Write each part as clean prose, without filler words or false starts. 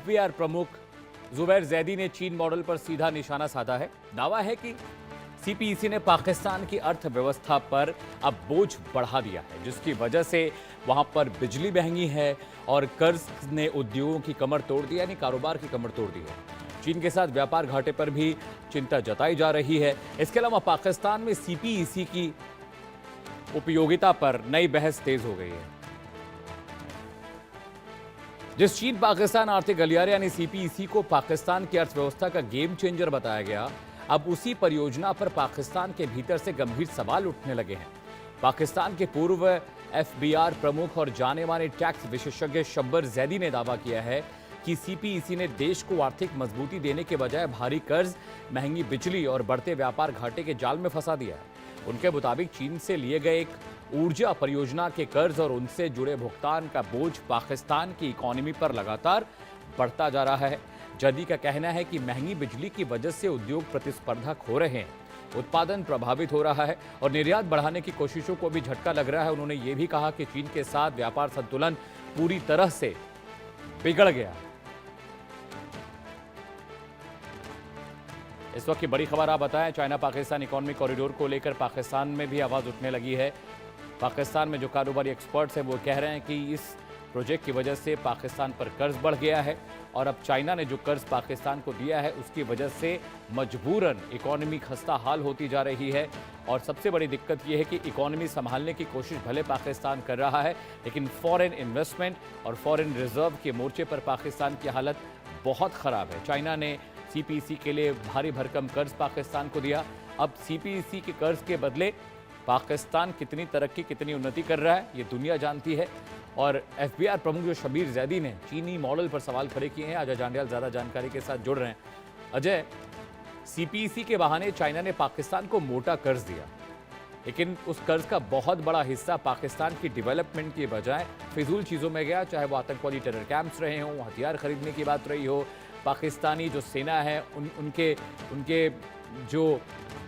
FBR प्रमुख जुबैर जैदी ने चीन मॉडल पर सीधा निशाना साधा है। दावा है कि सीपीईसी ने पाकिस्तान की अर्थव्यवस्था पर अब बोझ बढ़ा दिया है, जिसकी वजह से वहां पर बिजली महंगी है और कर्ज ने उद्योगों की कमर तोड़ दी, यानी कारोबार की कमर तोड़ दी है। चीन के साथ व्यापार घाटे पर भी चिंता जताई जा रही है। इसके अलावा पाकिस्तान में सीपीईसी की उपयोगिता पर नई बहस तेज हो गई है। जिस चीन पाकिस्तान आर्थिक गलियारे यानी सीपीईसी को पाकिस्तान की अर्थव्यवस्था का गेम चेंजर बताया गया, अब उसी परियोजना पर पाकिस्तान के भीतर से गंभीर सवाल उठने लगे हैं। पाकिस्तान के पूर्व एफबीआर प्रमुख और जाने माने टैक्स विशेषज्ञ शब्बर जैदी ने दावा किया है कि सीपीईसी ने देश को आर्थिक मजबूती देने के बजाय भारी कर्ज, महंगी बिजली और बढ़ते व्यापार घाटे के जाल में फंसा दिया है। उनके मुताबिक चीन से लिए गए एक ऊर्जा परियोजना के कर्ज और उनसे जुड़े भुगतान का बोझ पाकिस्तान की इकोनॉमी पर लगातार बढ़ता जा रहा है। जदी का कहना है कि महंगी बिजली की वजह से उद्योग प्रतिस्पर्धा खो रहे हैं, उत्पादन प्रभावित हो रहा है और निर्यात बढ़ाने की कोशिशों को भी झटका लग रहा है। उन्होंने ये भी कहा कि चीन के साथ व्यापार संतुलन पूरी तरह से बिगड़ गया है। इस वक्त की बड़ी खबर आप बताएं, चाइना पाकिस्तान इकोनॉमिक कॉरिडोर को लेकर पाकिस्तान में भी आवाज उठने लगी है। पाकिस्तान में जो कारोबारी एक्सपर्ट्स हैं वो कह रहे हैं कि इस प्रोजेक्ट की वजह से पाकिस्तान पर कर्ज बढ़ गया है और अब चाइना ने जो कर्ज पाकिस्तान को दिया है उसकी वजह से मजबूरन इकोनॉमी खस्ता हाल होती जा रही है। और सबसे बड़ी दिक्कत यह है कि इकोनॉमी संभालने की कोशिश भले पाकिस्तान कर रहा है, लेकिन फॉरेन इन्वेस्टमेंट और फॉरेन रिजर्व के मोर्चे पर पाकिस्तान की हालत बहुत खराब है। चाइना ने सीपीईसी के लिए भारी भरकम कर्ज पाकिस्तान को दिया। अब सीपीईसी के कर्ज के बदले पाकिस्तान कितनी तरक्की, कितनी उन्नति कर रहा है, ये दुनिया जानती है। और एफबीआर प्रमुख जो शब्बीर जैदी ने चीनी मॉडल पर सवाल खड़े किए हैं। अजय जांडियाल ज्यादा जानकारी के साथ जुड़ रहे हैं। अजय, सीपीईसी के बहाने चाइना ने पाकिस्तान को मोटा कर्ज दिया, लेकिन उस कर्ज का बहुत बड़ा हिस्सा पाकिस्तान की डेवलपमेंट के बजाय फिजूल चीजों में गया, चाहे वो आतंकवादी टेरर कैंप्स रहे हों, हथियार खरीदने की बात रही हो, पाकिस्तानी जो सेना है उनके जो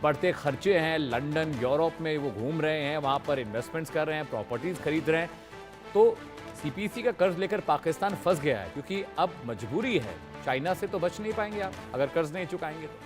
बढ़ते खर्चे हैं, लंदन यूरोप में वो घूम रहे हैं, वहाँ पर इन्वेस्टमेंट्स कर रहे हैं, प्रॉपर्टीज़ खरीद रहे हैं। तो सीपीईसी का कर्ज लेकर पाकिस्तान फंस गया है, क्योंकि अब मजबूरी है, चाइना से तो बच नहीं पाएंगे आप अगर कर्ज नहीं चुकाएंगे तो।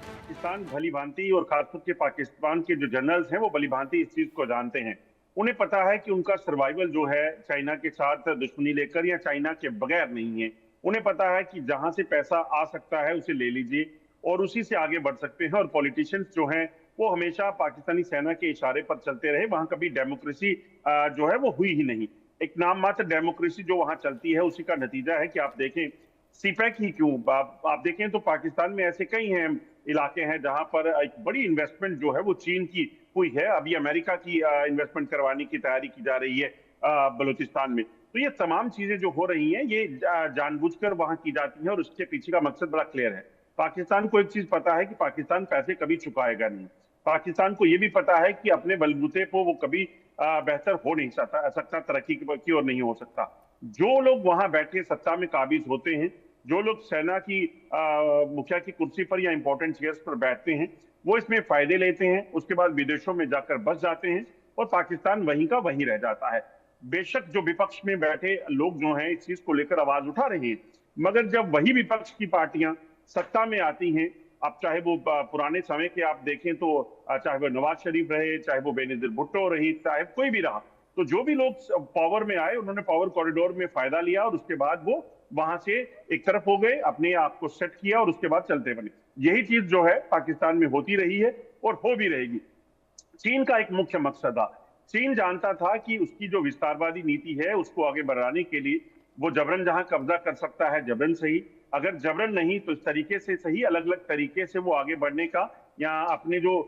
पाकिस्तान भली भांति और खासतौर के पाकिस्तान के जो जनरल्स हैं वो भली भांति इस चीज को जानते हैं। उन्हें पता है कि उनका सर्वाइवल जो है चाइना के साथ दुश्मनी लेकर या चाइना के बगैर नहीं है। उन्हें पता है कि जहां से पैसा आ सकता है उसे ले लीजिए और उसी से आगे बढ़ सकते हैं। और पॉलिटिशियंस जो हैं वो हमेशा पाकिस्तानी सेना के इशारे पर चलते रहे। वहां कभी डेमोक्रेसी जो है वो हुई ही नहीं। एक नाम मात्र डेमोक्रेसी जो वहां चलती है उसी का नतीजा है कि आप देखें सीपैक ही क्यों, आप देखें तो पाकिस्तान में ऐसे कई हैं इलाके हैं जहां पर एक बड़ी इन्वेस्टमेंट जो है वो चीन की हुई है। अभी अमेरिका की इन्वेस्टमेंट करवाने की तैयारी की जा रही है बलूचिस्तान में। तो ये तमाम चीजें जो हो रही हैं ये जानबूझकर वहां की जाती हैं और उसके पीछे का मकसद बड़ा क्लियर है। पाकिस्तान को एक चीज पता है कि पाकिस्तान पैसे कभी चुकाएगा नहीं। पाकिस्तान को ये भी पता है कि अपने बलबूते को वो कभी बेहतर हो नहीं सकता, तरक्की की ओर नहीं हो सकता। जो लोग वहां बैठे सत्ता में काबिज होते हैं, जो लोग सेना की मुखिया की कुर्सी पर या इंपॉर्टेंट चेयर्स पर बैठते हैं, वो इसमें फायदे लेते हैं, उसके बाद विदेशों में जाकर बस जाते हैं और पाकिस्तान वहीं का वहीं रह जाता है। बेशक जो विपक्ष में बैठे लोग जो हैं इस चीज को लेकर आवाज उठा रहे हैं, मगर जब वही विपक्ष की पार्टियां सत्ता में आती हैं, अब चाहे वो पुराने समय के आप देखें तो चाहे वो नवाज शरीफ रहे, चाहे वो बेनजीर भुट्टो रही, चाहे कोई भी रहा, तो जो भी लोग पावर में आए उन्होंने पावर कॉरिडोर में फायदा लिया और उसके बाद वो वहां से एक तरफ हो गए, अपने आप को सेट किया और उसके बाद चलते बने। यही चीज जो है पाकिस्तान में होती रही है और हो भी रहेगी। चीन का एक मुख्य मकसद था, चीन जानता था कि उसकी जो विस्तारवादी नीति है उसको आगे बढ़ाने के लिए वो जबरन जहां कब्जा कर सकता है जबरन सही, अगर जबरन नहीं तो इस तरीके से सही, अलग अलग तरीके से वो आगे बढ़ने का या अपने जो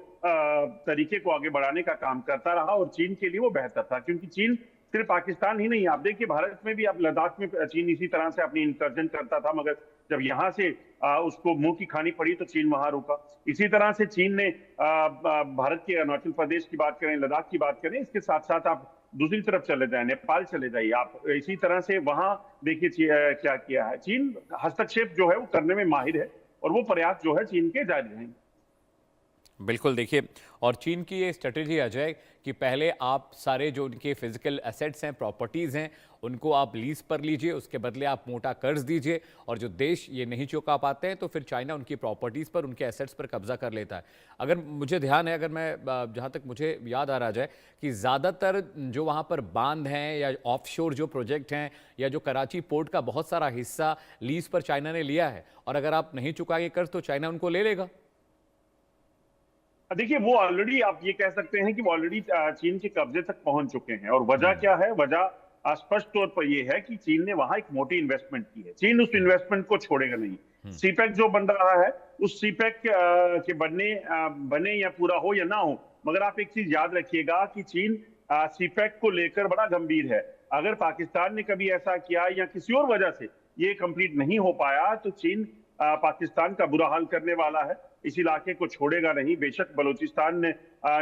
तरीके को आगे बढ़ाने का काम करता रहा और चीन के लिए वो बेहतर था। क्योंकि चीन सिर्फ पाकिस्तान ही नहीं, आप देखिए भारत में भी, अब लद्दाख में चीन इसी तरह से अपनी इंकर्जन करता था, मगर जब यहाँ से उसको मुंह की खानी पड़ी तो चीन वहां रुका। इसी तरह से चीन ने भारत के अरुणाचल प्रदेश की बात करें, लद्दाख की बात करें, इसके साथ साथ आप दूसरी तरफ चले जाए, नेपाल चले जाइए आप, इसी तरह से वहां देखिए क्या किया है। चीन हस्तक्षेप जो है वो करने में माहिर है और वो प्रयास जो है चीन के जारी रहेंगे। बिल्कुल देखिए, और चीन की ये स्ट्रेटेजी अजय कि पहले आप सारे जो उनके फिजिकल एसेट्स हैं, प्रॉपर्टीज़ हैं, उनको आप लीज पर लीजिए, उसके बदले आप मोटा कर्ज दीजिए, और जो देश ये नहीं चुका पाते हैं तो फिर चाइना उनकी प्रॉपर्टीज़ पर, उनके एसेट्स पर कब्जा कर लेता है। अगर मुझे ध्यान है, अगर मैं जहाँ तक मुझे याद आ रहा है कि ज़्यादातर जो वहाँ पर बांध हैं या ऑफशोर जो प्रोजेक्ट हैं या जो कराची पोर्ट का बहुत सारा हिस्सा लीज पर चाइना ने लिया है, और अगर आप नहीं चुकाएंगे कर्ज तो चाइना उनको ले लेगा। देखिए, वो ऑलरेडी आप ये कह सकते हैं कि वो ऑलरेडी चीन के कब्जे तक पहुंच चुके हैं। और वजह क्या है? वजह स्पष्ट तौर पर ये है कि चीन ने वहां एक मोटी इन्वेस्टमेंट की है। चीन उस इन्वेस्टमेंट को छोड़ेगा नहीं। सीपेक जो बन रहा है, उस सीपेक के बने या पूरा हो या ना हो, मगर आप एक चीज याद रखिएगा कि चीन सीपेक को लेकर बड़ा गंभीर है। अगर पाकिस्तान ने कभी ऐसा किया या किसी और वजह से ये कंप्लीट नहीं हो पाया तो चीन पाकिस्तान का बुरा हाल करने वाला है। इस इलाके को छोड़ेगा नहीं। बेशक बलूचिस्तान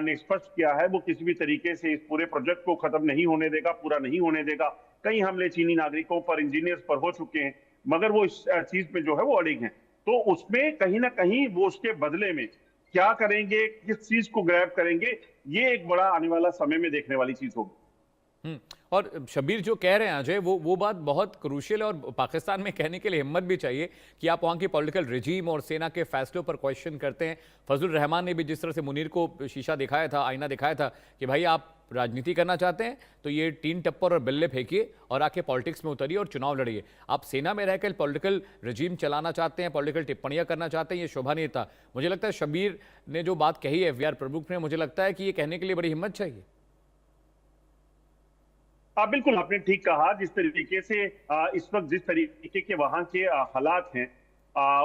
ने स्पष्ट किया है वो किसी भी तरीके से इस पूरे प्रोजेक्ट को खत्म नहीं होने देगा, पूरा नहीं होने देगा। कई हमले चीनी नागरिकों पर, इंजीनियर्स पर हो चुके हैं, मगर वो इस चीज पे जो है वो अड़िग हैं। तो उसमें कहीं ना कहीं वो उसके बदले में क्या करेंगे, किस चीज को ग्रैब करेंगे, ये एक बड़ा आने वाला समय में देखने वाली चीज होगी। और शबीर जो कह रहे हैं अजय, वो बात बहुत क्रूशियल है, और पाकिस्तान में कहने के लिए हिम्मत भी चाहिए कि आप वहाँ की पॉलिटिकल रिजीम और सेना के फैसलों पर क्वेश्चन करते हैं। फजल रहमान ने भी जिस तरह से मुनीर को शीशा दिखाया था, आईना दिखाया था कि भाई आप राजनीति करना चाहते हैं तो ये टीन टप्पर और बिल्ले फेंकिए और आके पॉलिटिक्स में उतरिए और चुनाव लड़िए। आप सेना में रहकर पॉलिटिकल रिजीम चलाना चाहते हैं, पॉलिटिकल टिप्पणियां करना चाहते हैं, ये शोभा नहीं था। मुझे लगता है शबीर ने जो बात कही है, FBR प्रमुख ने, मुझे लगता है कि ये कहने के लिए बड़ी हिम्मत चाहिए। बिल्कुल, आपने ठीक कहा। जिस तरीके से इस वक्त जिस तरीके के वहां के हालात हैं,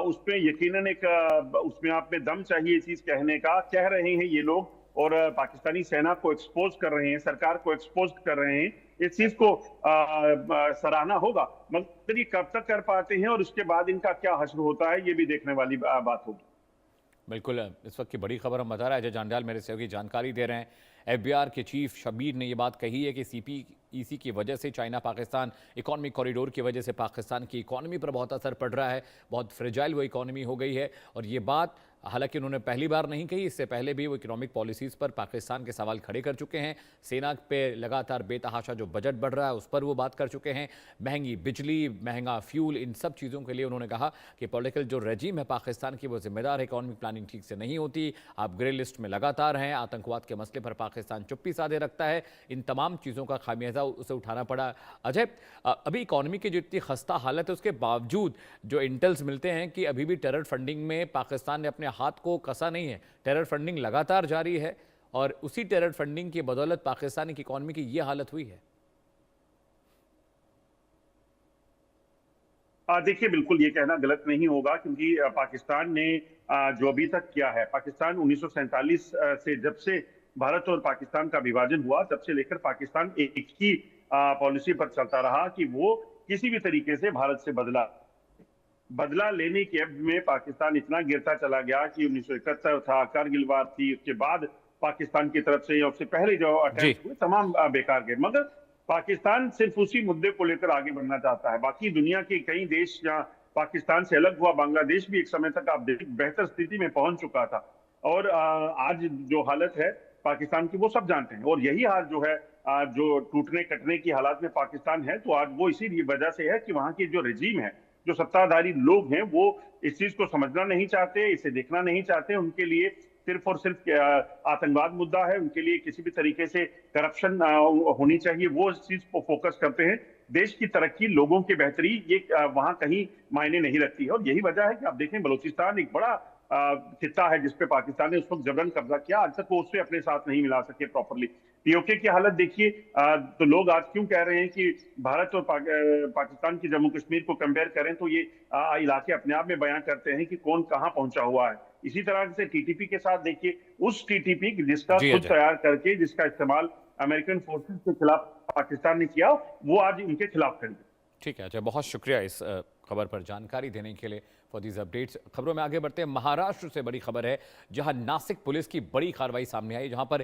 उसमें यकीनन एक उसमें आप में दम चाहिए ये चीज कहने का। कह रहे हैं ये लोग, और पाकिस्तानी सेना को एक्सपोज कर रहे हैं, सरकार को एक्सपोज कर रहे हैं। इस चीज को सराहना होगा, मगर ये कब तक कर पाते हैं और उसके बाद इनका क्या हश्र होता है, ये भी देखने वाली बात होगी। बिल्कुल, इस वक्त की बड़ी खबर हम बता रहा है, अजय जांडाल मेरे सहयोगी जानकारी दे रहे हैं। FBR के चीफ शबीर ने ये बात कही है कि CPEC की वजह से, चाइना पाकिस्तान इकॉनमिक कॉरिडोर की वजह से पाकिस्तान की इकॉनमी पर बहुत असर पड़ रहा है, बहुत फ्रेजाइल वो इकॉनमी हो गई है। और ये बात हालांकि उन्होंने पहली बार नहीं कही, इससे पहले भी वो इकोनॉमिक पॉलिसीज़ पर पाकिस्तान के सवाल खड़े कर चुके हैं। सेना पे लगातार बेतहाशा जो बजट बढ़ रहा है उस पर वो बात कर चुके हैं। महंगी बिजली, महंगा फ्यूल, इन सब चीज़ों के लिए उन्होंने कहा कि पॉलिटिकल जो रेजिम है पाकिस्तान की वो जिम्मेदार है, इकॉनमिक प्लानिंग ठीक से नहीं होती, आप ग्रे लिस्ट में लगातार हैं, आतंकवाद के मसले पर पाकिस्तान चुप्पी साधे रखता है। इन तमाम चीज़ों का खामियाजा उसे उठाना पड़ा। अजय, अभी इकॉनमी की जो इतनी खस्ता हालत है उसके बावजूद जो इंटेल्स मिलते हैं कि अभी भी टेरर फंडिंग में पाकिस्तान ने अपने हाथ को कसा नहीं है, टेरर फंडिंग लगातार जारी है, और उसी टेरर फंडिंग की बदौलत पाकिस्तान की इकॉनमी की ये हालत हुई है। देखिए, बिल्कुल ये कहना गलत नहीं होगा, क्योंकि पाकिस्तान ने जो अभी तक किया है, पाकिस्तान 1947 से, जब से भारत और पाकिस्तान का विभाजन हुआ, तब से लेकर पाकिस्तान एक ही पॉलिसी पर चलता रहा कि वो किसी भी तरीके से भारत से बदला लेने के अब में पाकिस्तान इतना गिरता चला गया कि 1971 था, कारगिल वार थी, उसके बाद पाकिस्तान की तरफ से या उससे पहले जो अटैक हुए तमाम बेकार गए। मगर पाकिस्तान सिर्फ उसी मुद्दे को लेकर आगे बढ़ना चाहता है। बाकी दुनिया के कई देश जहां पाकिस्तान से अलग हुआ, बांग्लादेश भी एक समय तक आप देखिए बेहतर स्थिति में पहुंच चुका था, और आज जो हालत है पाकिस्तान की वो सब जानते हैं। और यही हाल जो है, जो टूटने कटने की हालात में पाकिस्तान है, तो आज वो इसी वजह से है कि वहां की जो रजीम है, जो सत्ताधारी लोग हैं, वो इस चीज को समझना नहीं चाहते, इसे देखना नहीं चाहते। उनके लिए सिर्फ और सिर्फ आतंकवाद मुद्दा है, उनके लिए किसी भी तरीके से करप्शन होनी चाहिए, वो इस चीज को फोकस करते हैं। देश की तरक्की, लोगों की बेहतरी, ये वहां कहीं मायने नहीं रखती है। और यही वजह है कि आप देखें, बलूचिस्तान एक बड़ा खित्ता है जिसपे पाकिस्तान ने उस वक्त जबरन कब्जा किया, आज तक वो उससे अपने साथ नहीं मिला सके प्रॉपरली। POK की हालत देखिए, तो लोग आज क्यों कह रहे हैं कि भारत और पाकिस्तान की जम्मू कश्मीर को कंपेयर करें, तो ये इलाके अपने आप में बयां करते हैं कि कौन कहां पहुंचा हुआ है। इसी तरह से TTP के साथ देखिए, उस TTP जिसका खुद तैयार करके, जिसका इस्तेमाल अमेरिकन फोर्सेस के खिलाफ पाकिस्तान ने किया, वो आज इनके खिलाफ खड़ी। ठीक है, अच्छा, बहुत शुक्रिया इस खबर पर जानकारी देने के लिए, फॉर दीज अपडेट्स। खबरों में आगे बढ़ते हैं। महाराष्ट्र से बड़ी खबर है, जहां नासिक पुलिस की बड़ी कार्रवाई सामने आई, जहां पर